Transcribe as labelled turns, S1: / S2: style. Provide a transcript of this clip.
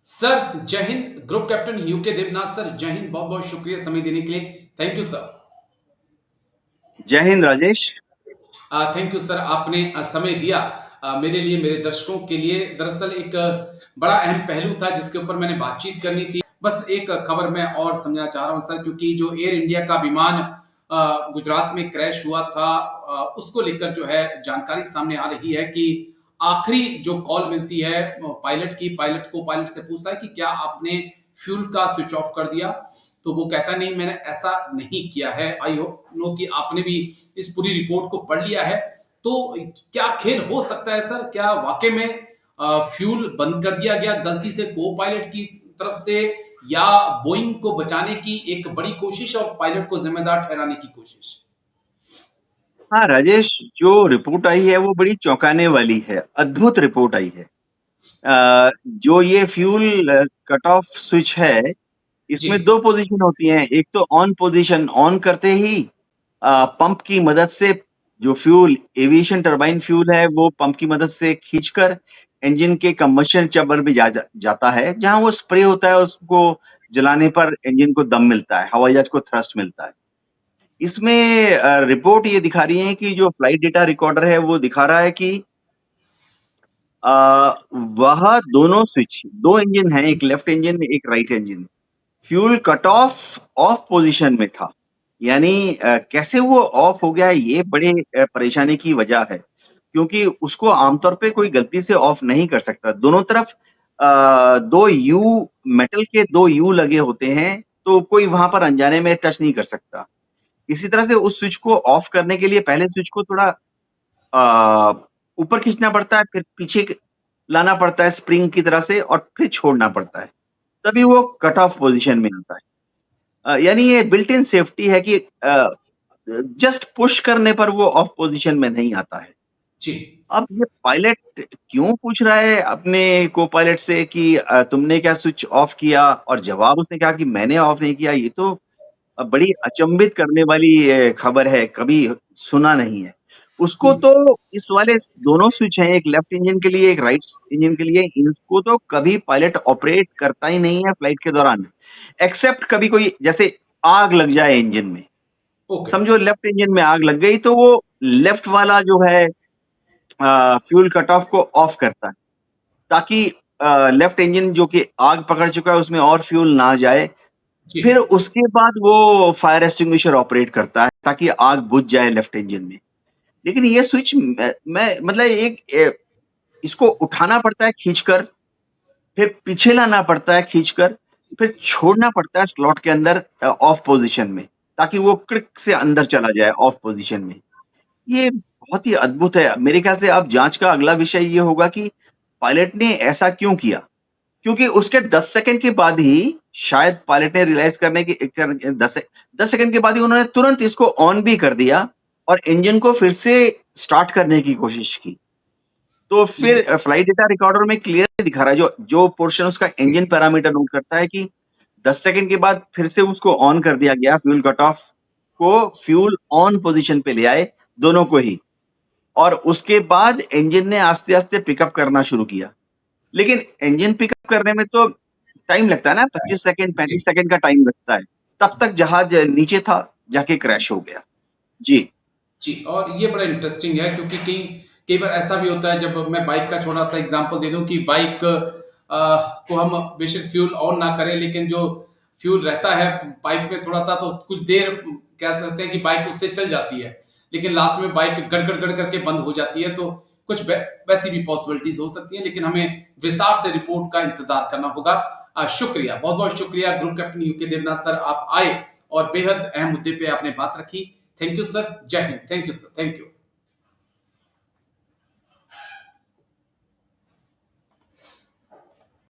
S1: Sir जय हिंद। Group captain UK Devnath sir, जय हिंद। बहुत बहुत शुक्रिया समय देने के लिए। Thank you sir.
S2: जय हिंद राजेश।
S1: थैंक यू सर, आपने समय दिया मेरे लिए, मेरे दर्शकों के लिए। दरअसल एक बड़ा अहम पहलू था जिसके ऊपर मैंने बातचीत करनी थी। बस एक खबर मैं और समझना चाह रहा हूं सर, क्योंकि जो एयर इंडिया का विमान गुजरात में क्रैश हुआ था, उसको लेकर जो है जानकारी सामने आ रही है कि आखिरी जो कॉल मिलती है पायलट की, पायलट को पायलट से पूछता है कि क्या आपने फ्यूल का स्विच ऑफ कर दिया, तो वो कहता नहीं, मैंने ऐसा नहीं किया है। आई होप नो कि आपने भी इस पूरी रिपोर्ट को पढ़ लिया है। तो क्या खेल हो सकता है सर? क्या वाकई में फ्यूल बंद कर दिया गया गलती से को पायलट की तरफ से, या बोइंग को बचाने की एक बड़ी कोशिश और पायलट को जिम्मेदार ठहराने की कोशिश?
S2: हाँ राजेश, जो रिपोर्ट आई है वो बड़ी चौंकाने वाली है, अद्भुत रिपोर्ट आई है। जो ये फ्यूल कट ऑफ स्विच है,
S1: जी।
S2: इसमें दो पोजीशन होती हैं। एक तो ऑन पोजीशन, ऑन करते ही पंप की मदद से जो फ्यूल, एविएशन टरबाइन फ्यूल है, वो पंप की मदद से खींचकर इंजन के कंबशन चैम्बर में जाता है, जहां वो स्प्रे होता है। उसको जलाने पर इंजन को दम मिलता है, हवाई जहाज को थ्रस्ट मिलता है। इसमें रिपोर्ट ये दिखा रही है कि जो फ्लाइट डेटा रिकॉर्डर है वो दिखा रहा है कि अ, वह दोनों स्विच, 2 इंजन हैं, एक लेफ्ट इंजन, एक right engine. Fuel cut off of position में था। यानी कैसे वो ऑफ हो गया, ये बड़े परेशानी की वजह है। क्योंकि उसको आमतौर पे कोई गलती से ऑफ नहीं कर सकता। दोनों तरफ 2 यू, मेटल के 2 यू लगे होते हैं, तो कोई वहाँ पर अनजाने में टच नहीं कर सकता। इसी तरह से उस स्विच को ऑफ करने के लिए पहले स्विच को थोड़ा ऊपर खींचना पड़ता है, फिर पीछे लाना पड़ता है स्प्रिंग की तरह से, और फिर छोड़ना पड़ता है। तभी वो कट ऑफ पोजीशन में आता है। यानी ये बिल्ट इन सेफ्टी है कि जस्ट पुश करने पर वो ऑफ पोजीशन में नहीं आता है।
S1: जी।
S2: अब ये पायलट क्यों पूछ रहा है अपने को पायलट से कि तुमने क्या स्विच ऑफ किया, और जवाब उसने कहा कि मैंने ऑफ नहीं किया। ये तो बड़ी अचंभित करने वाली खबर है, कभी सुना नहीं है। उसको तो इस वाले दोनों स्विच हैं, एक लेफ्ट इंजन के लिए, एक राइट इंजन के लिए, इनको तो कभी पायलट ऑपरेट करता ही नहीं है फ्लाइट के दौरान। एक्सेप्ट कभी कोई जैसे आग लग जाए इंजन में,
S1: ओके।
S2: समझो लेफ्ट इंजन में आग लग गई, तो वो लेफ्ट वाला जो है फ्यूल कट ऑफ को ऑफ करता है, ताकि लेफ्ट इंजन जो कि आग पकड़ चुका है उसमें और फ्यूल ना जाए।
S1: जी।
S2: फिर उसके बाद वो फायर एक्सटिंग्विशर ऑपरेट करता है ताकि आग बुझ जाए लेफ्ट इंजन में। लेकिन ये स्विच मैं मतलब इसको उठाना पड़ता है खींचकर, फिर पीछे लाना पड़ता है खींचकर, फिर छोड़ना पड़ता है स्लॉट के अंदर ऑफ पोजीशन में, ताकि वो क्लिक से अंदर चला जाए ऑफ पोजीशन में। ये बहुत ही अद्भुत है। मेरे ख्याल से अब जाँच का अगला विषय ये होगा कि पायलट ने ऐसा क्यों किया? क्योंकि उसके 10 सेकंड के बाद ही शायद पायलट ने रियलाइज़ करने की कर 10 सेकंड के बाद ही उन्होंने तुरंत इसको ऑन भी कर दिया और इंजन को फिर से स्टार्ट करने की कोशिश की। तो फिर
S1: लेकिन
S2: फ्लाइट डेटा रिकॉर्डर में क्लियरली दिखा रहा है, जो जो पोर्शन उसका इंजन पैरामीटर नोट करता है कि 10 सेकंड के बाद फिर से उसको ऑन कर दिया गया, फ्यूल कट ऑफ को फ्यूल ऑन पोज़ीशन पे ले आए, दोनों को ही। और उसके बाद इंजन ने आस्ते-आस्ते पिकअप करना शुरू किया। लेकिन इंजन पिकअप करने में तो टाइम लगता है ना, 25 सेकंड, 35 सेकंड का टाइम लगता है। तब तक जहाज नीचे था, जाके क्रैश हो गया। जी।
S1: जी, और ये बड़ा इंटरेस्टिंग है, क्योंकि कई कई बार ऐसा भी होता है, जब मैं बाइक का छोटा सा एग्जांपल दे दूं कि बाइक को हम बेशक फ्यूल ऑन ना करें, लेकिन जो फ्यूल रहता है बाइक में थोड़ा सा, तो कुछ देर कह सकते हैं कि बाइक उससे चल जाती है, लेकिन लास्ट में बाइक गड़ गड़ गड़ करके बंद हो जाती है। तो कुछ वैसी भी पॉसिबिलिटीज हो सकती है, लेकिन हमें विस्तार से रिपोर्ट का इंतजार करना होगा। शुक्रिया, बहुत बहुत शुक्रिया group captain UK Devnath sir, आप आए और बेहद अहम मुद्दे पे आपने बात रखी। थैंक यू सर, जय Hind. Thank you sir, thank you.